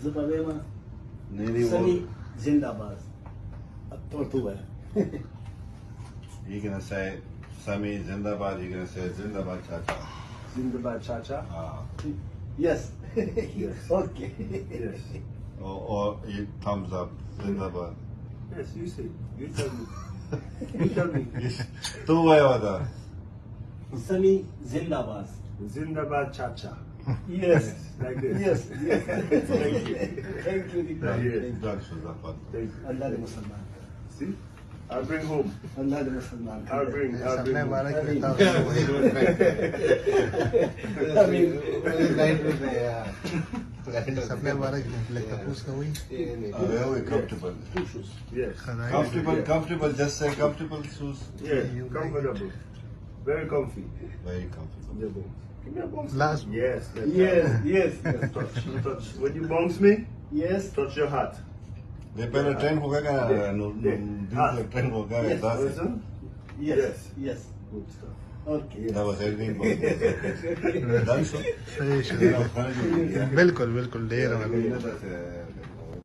Zubabema, नहीं नहीं वो Sunny Zindabad. Tortuga. you're gonna say Sami Zindabad, you're gonna say Zindabad Chacha. Zindabad Chacha. Yes. Yes. Okay. Yes. Or you thumbs up Zindabad. Yes, you say. You tell me. You tell me. तू वही बता. Sunny Zindabad. Zindabad Chacha. Yes. Like this. Yes. Yes. Thank you. Thank you. Yes. Done Shuzafat. Thank you. Allah the Musliman. See? I'll bring home. Allah the Musliman. I'll bring सबने home. हमारा किया I mean, सबने हमारा लगता है उसका वही Very comfortable. Yes. Comfortable. Just say comfortable shoes. Yes. Comfortable. Very comfy. Very comfortable. Yeah, boom. Give me a bounce. Last- Yes. Yes. yes. Touch. Touch. When you bounce me, Yes. touch your heart. ये पहले train होगा क्या दिन train होगा Yes. ऐसा Listen. Yes. Yes. Good stuff. Okay. that was everything done so सही शुरू बिल्कुल बिल्कुल दे रहा हूँ That's